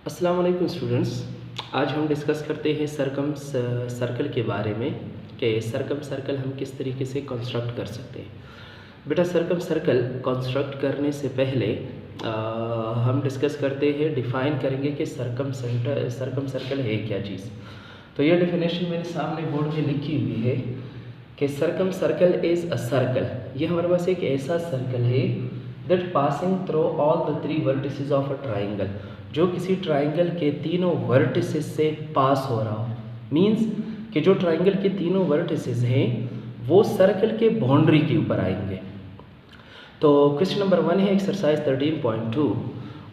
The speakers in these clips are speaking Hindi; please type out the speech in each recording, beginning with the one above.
अस्सलाम वालेकुम स्टूडेंट्स। आज हम डिस्कस करते हैं सरकम सर्कल के बारे में कि सरकम सर्कल हम किस तरीके से कंस्ट्रक्ट कर सकते हैं। बेटा, सरकम सर्कल कंस्ट्रक्ट करने से पहले हम डिस्कस करते हैं, डिफ़ाइन करेंगे कि सरकम सर्कल है क्या चीज़। तो ये डेफिनेशन मेरे सामने बोर्ड में लिखी हुई है कि सरकम सर्कल इज़ अ सर्कल। ये हमारे पास एक ऐसा सर्कल है that passing through all the three vertices of a triangle, जो किसी ट्राइंगल के तीनों वर्टिसेस से पास हो रहा हो। मींस कि जो ट्राइंगल के तीनों वर्टिसेस हैं वो सर्कल के बाउंड्री के ऊपर आएंगे। तो क्वेश्चन नंबर 1 है एक्सरसाइज 13.2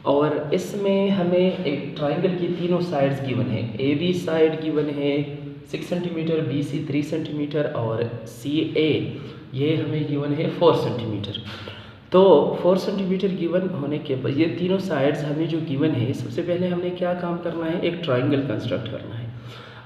और इसमें हमें एक ट्राइंगल की तीनों साइड्स गिवन है। ए बी साइड गिवन है 6 सेंटीमीटर, बी सी 3 सेंटीमीटर और सी ए ये हमें गिवन है 4 सेंटीमीटर। तो 4 सेंटीमीटर गिवन होने के बाद ये तीनों साइड्स हमें जो गिवन है, सबसे पहले हमने क्या काम करना है, एक ट्राइंगल कंस्ट्रक्ट करना है।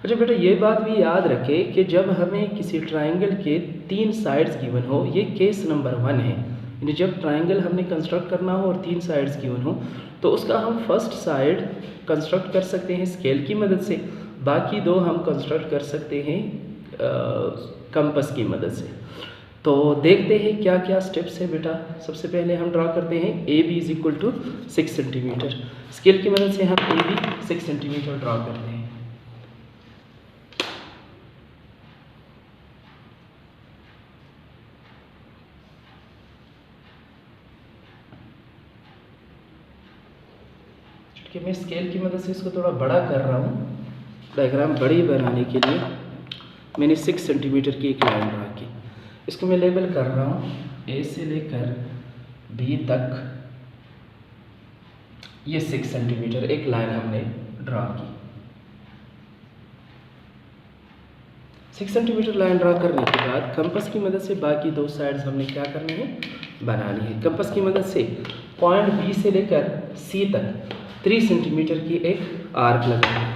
अच्छा बेटा, ये बात भी याद रखें कि जब हमें किसी ट्राइंगल के 3 साइड्स गिवन हो, ये केस नंबर 1 है। यानी जब ट्राइंगल हमने कंस्ट्रक्ट करना हो और 3 साइड्स गिवन हो तो उसका हम फर्स्ट साइड कंस्ट्रक्ट कर सकते हैं स्केल की मदद से, बाकी 2 हम कंस्ट्रक्ट कर सकते हैं कंपस की मदद से। तो देखते हैं क्या क्या स्टेप्स है बेटा। सबसे पहले हम ड्रा करते हैं A B is equal to 6 centimetre. Scale की मदद से हम ए बी 6 सेंटीमीटर ड्रा करते हैं। क्योंकि मैं स्केल की मदद से इसको थोड़ा बड़ा कर रहा हूँ, डायग्राम बड़ी बनाने के लिए मैंने 6 सेंटीमीटर की एक लाइन ड्रा की। इसको मैं लेबल कर रहा हूँ ए से लेकर बी तक, ये 6 सेंटीमीटर एक लाइन हमने ड्रा की। 6 सेंटीमीटर लाइन ड्रा करने के बाद कंपास की मदद से बाकी 2 साइड्स हमने क्या करनी है, बनानी है। कंपास की मदद से पॉइंट बी से लेकर सी तक 3 सेंटीमीटर की एक आर्क लगाएंगे।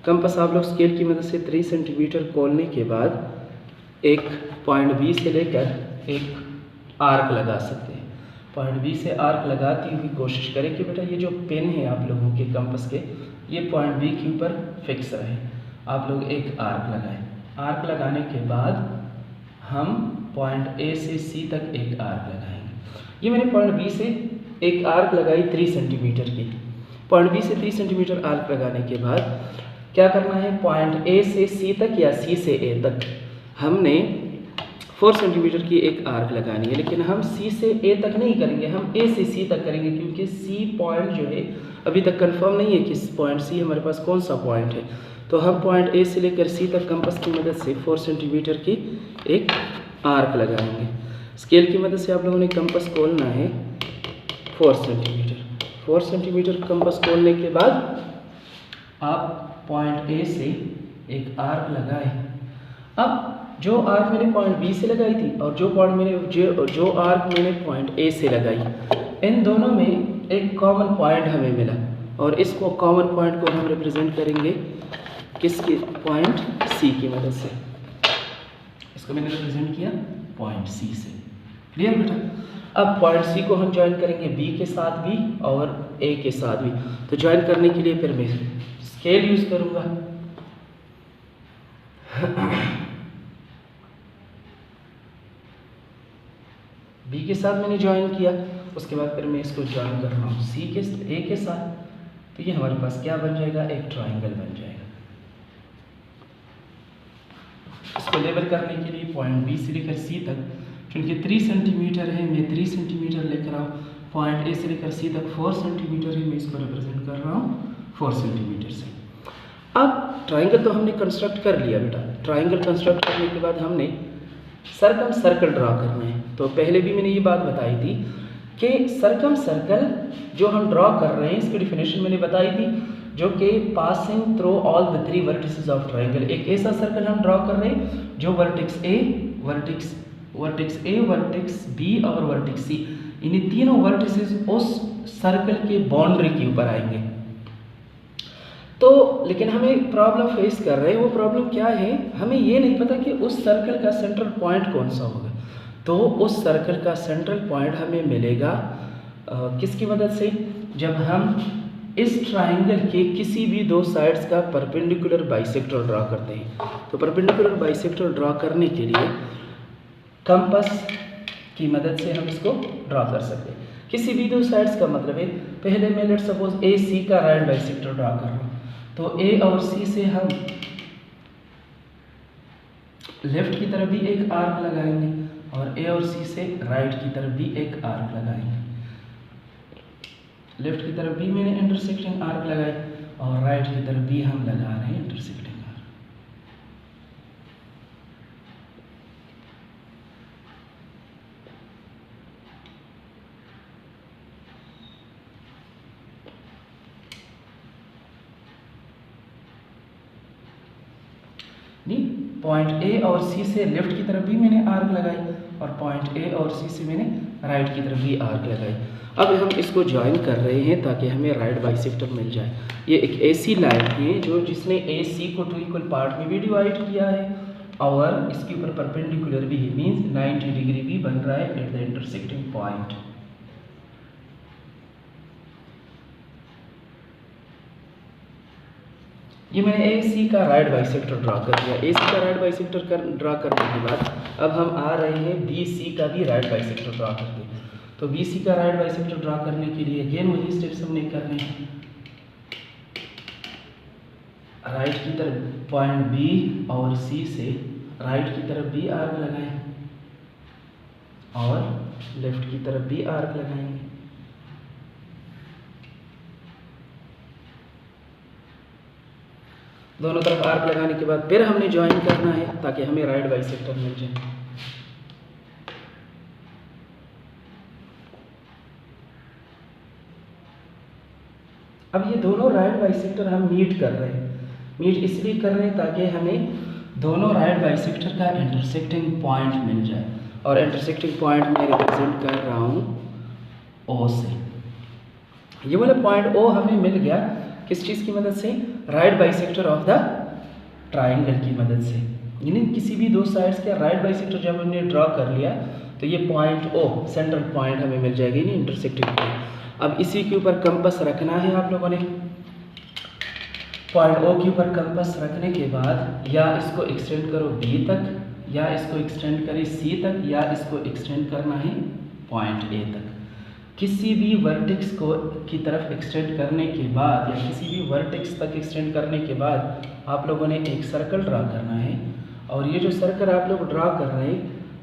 कंपास आप लोग स्केल की मदद से 3 सेंटीमीटर खोलने के बाद एक पॉइंट बी से लेकर एक आर्क लगा सकते हैं। पॉइंट बी से आर्क लगाती हुई कोशिश करें कि बेटा ये जो पेन है आप लोगों के कंपास के, ये पॉइंट बी के ऊपर फिक्स रहे। आप लोग एक आर्क लगाएं। आर्क लगाने के बाद हम पॉइंट ए से सी तक एक आर्क लगाएंगे। ये मैंने पॉइंट बी से एक आर्क लगाई 3 सेंटीमीटर की। पॉइंट बी से 3 सेंटीमीटर आर्क लगाने के बाद क्या करना है, पॉइंट ए से सी तक या सी से ए तक हमने 4 सेंटीमीटर की एक आर्क लगानी है। लेकिन हम सी से ए तक नहीं करेंगे, हम ए से सी तक करेंगे, क्योंकि सी पॉइंट जो है अभी तक कंफर्म नहीं है कि पॉइंट सी हमारे पास कौन सा पॉइंट है। तो हम पॉइंट ए से लेकर सी तक कंपास की मदद से 4 सेंटीमीटर की एक आर्क लगाएंगे। स्केल की मदद से आप लोगों ने कंपास खोलना है 4 सेंटीमीटर। 4 सेंटीमीटर कंपास खोलने के बाद आप पॉइंट ए से एक आर्क लगाए। अब जो आर्क मैंने पॉइंट बी से लगाई थी और जो आर्क मैंने पॉइंट ए से लगाई, इन दोनों में एक कॉमन पॉइंट हमें मिला और इसको कॉमन पॉइंट को हम रिप्रेजेंट करेंगे किसकी, पॉइंट सी की मदद से। इसको मैंने रिप्रेजेंट किया पॉइंट सी से। क्लियर बेटा? अब पॉइंट सी को हम ज्वाइन करेंगे बी के साथ भी और ए के साथ भी। तो ज्वाइन करने के लिए फिर मैं स्केल यूज करूंगा। बी के साथ मैंने ज्वाइन किया, उसके बाद फिर मैं इसको ज्वाइन कर रहा हूँ सी के ए के साथ। तो ये हमारे पास क्या बन जाएगा, एक ट्राइंगल बन जाएगा। इसको लेबल करने के लिए पॉइंट बी से लेकर सी तक, क्योंकि 3 सेंटीमीटर है, मैं 3 सेंटीमीटर लेकर रहा हूँ। पॉइंट ए से लेकर सी तक 4 सेंटीमीटर है, मैं इसको रिप्रेजेंट कर रहा हूँ 4 सेंटीमीटर से। अब ट्राइंगल तो हमने कंस्ट्रक्ट कर लिया बेटा। ट्राइंगल कंस्ट्रक्ट करने के बाद हमने सरकम सर्कल ड्रा करना है। तो पहले भी मैंने ये बात बताई थी कि सरकम सर्कल जो हम ड्रा कर रहे हैं, इसकी डेफिनेशन मैंने बताई थी, जो कि passing through all the 3 vertices of triangle. एक ऐसा सर्कल हम ड्रा कर रहे हैं जो वर्टेक्स ए, वर्टेक्स बी और वर्टेक्स सी, इन्हीं तीनों वर्टिसेस उस सर्कल के बाउंड्री के ऊपर आएंगे। तो लेकिन हम एक प्रॉब्लम फेस कर रहे हैं। वो प्रॉब्लम क्या है, हमें ये नहीं पता कि उस सर्कल का सेंट्रल पॉइंट कौन सा होगा। तो उस सर्कल का सेंट्रल पॉइंट हमें मिलेगा किसकी मदद से, जब हम इस ट्राइंगल के किसी भी दो साइड्स का परपेंडिकुलर बाइसेक्टर ड्रा करते हैं। तो परपेंडिकुलर बाइसेक्टर ड्रा करने के लिए कंपास की मदद से हम इसको ड्रा कर सकते हैं। किसी भी दो साइड्स का मतलब है, पहले मैं लेट सपोज ए सी का राइट बाइसेक्टर ड्रा कर रहा हूँ, तो ए और सी से हम लेफ्ट की तरफ भी एक आर्क लगाएंगे और ए और सी से राइट की तरफ भी एक आर्क लगाएंगे। लेफ्ट की तरफ भी मैंने इंटरसेक्टिंग आर्क लगाई और राइट की तरफ भी हम लगा रहे हैं इंटरसेक्टिंग आर्क। पॉइंट ए और सी से लेफ्ट की तरफ भी मैंने आर्क लगाई और पॉइंट ए और सी से मैंने राइट की तरफ भी आर्क लगाई। अब हम इसको ज्वाइन कर रहे हैं ताकि हमें राइट बाइसेक्टर मिल जाए। ये एक ऐसी लाइन है जो जिसने ए सी को 2 इक्वल पार्ट में भी डिवाइड किया है और इसके ऊपर परपेंडिकुलर भी है, मीन्स 90 डिग्री भी बन रहा है एट द इंटरसेक्टिंग पॉइंट। ये मैंने ए सी का राइट बाइसेक्टर ड्रा कर दिया। ए सी का राइट बाइसेक्टर ड्रा करने के बाद अब हम आ रहे हैं बी सी का भी राइट बाइसेक्टर ड्रा करते हैं। तो बी सी का राइट बाइसेक्टर ड्रा करने के लिए अगेन वही स्टेप्स हमने करने हैं। राइट की तरफ पॉइंट बी और सी से राइट की तरफ भी आर्क लगाएं और लेफ्ट की तरफ भी आर्क लगाएंगे। दोनों तरफ आर्क लगाने के बाद फिर हमने ज्वाइन करना है ताकि हमें राइट बाइसेक्टर मिल जाए। अब ये दोनों राइट बाइसेक्टर हम मीट कर रहे हैं। मीट इसलिए कर रहे हैं ताकि हमें दोनों राइट बाइसेक्टर का इंटरसेक्टिंग पॉइंट मिल जाए और इंटरसेक्टिंग पॉइंट मैं रिप्रेजेंट कर रहा हूँ ओ से। ये वाला पॉइंट ओ हमें मिल गया किस चीज़ की मदद से? Right bisector of the triangle की मदद से। यानी किसी भी दो साइड्स के राइट बाइसेक्टर जब हमने ड्रॉ कर लिया तो ये पॉइंट ओ सेंट्रल पॉइंट हमें मिल जाएगी, नहीं इंटरसेक्टिंग पॉइंट। अब इसी के ऊपर कंपास रखना है आप लोगों ने। पॉइंट ओ के ऊपर कंपास रखने के बाद या इसको एक्सटेंड करो बी तक या इसको एक्सटेंड करें सी तक या इसको एक्सटेंड करना है पॉइंट ए तक। किसी भी वर्टेक्स को की तरफ एक्सटेंड करने के बाद या किसी भी वर्टेक्स तक एक्सटेंड करने के बाद आप लोगों ने एक सर्कल ड्रा करना है। और ये जो सर्कल आप लोग ड्रा कर रहे हैं,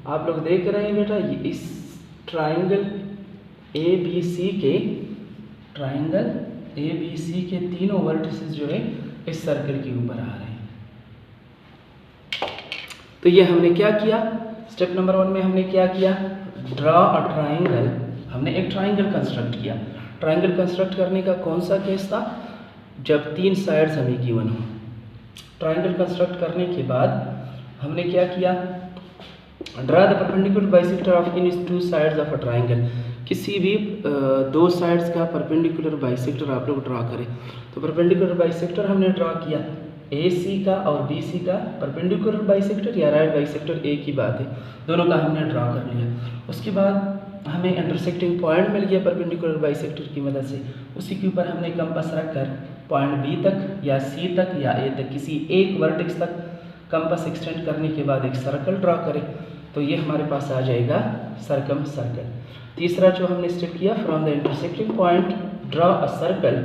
आप लोग देख रहे हैं बेटा, ये इस ट्राइंगल ए बी सी के तीनों वर्टिसेस जो है इस सर्कल के ऊपर आ रहे हैं। तो ये हमने क्या किया, स्टेप नंबर 1 में हमने क्या किया, ड्रॉ अ ट्राइंगल। हमने एक ट्राइंगल कंस्ट्रक्ट किया। ट्राइंगल कंस्ट्रक्ट करने का कौन सा केस था? जब 3 साइड्स हमें गिवन हो। ट्राइंगल कंस्ट्रक्ट करने के बाद हमने क्या किया, draw the perpendicular bisector of in 2 sides of a triangle. किसी भी 2 साइड्स का परपेंडिकुलर बाइसेक्टर आप लोग ड्रा करें। तो परपेंडिकुलर बाइसेक्टर हमने ड्रा किया, ए सी का और बी सी का परपेंडिकुलर बाइसेक्टर या राइट बाइसेक्टर एक ही बात है, दोनों का हमने ड्रा कर लिया। उसके बाद हमें इंटरसेक्टिंग पॉइंट मिल गया परपेंडिकुलर बाइसेक्टर की मदद से। उसी के ऊपर हमने कंपास रखकर पॉइंट बी तक या सी तक या ए तक किसी एक वर्टेक्स तक कंपास एक्सटेंड करने के बाद एक सर्कल ड्रा करें। तो ये हमारे पास आ जाएगा सर्कम सर्कल। तीसरा जो हमने स्टेप किया, from the intersecting point draw a circle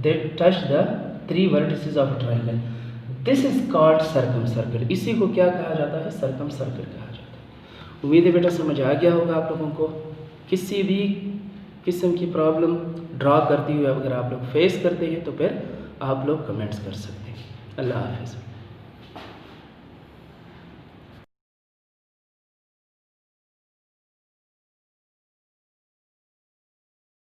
that touch the 3 vertices of a triangle. This is called circum circle. इसी को क्या कहा जाता है? सर्कम सर्कल कहा जाता है। उम्मीद है बेटा समझ आ गया होगा आप लोगों को। किसी भी किस्म की प्रॉब्लम ड्रॉ करते हुए अगर आप लोग फेस करते हैं तो फिर आप लोग कमेंट्स कर सकते हैं। अल्लाह हाफ़िज़।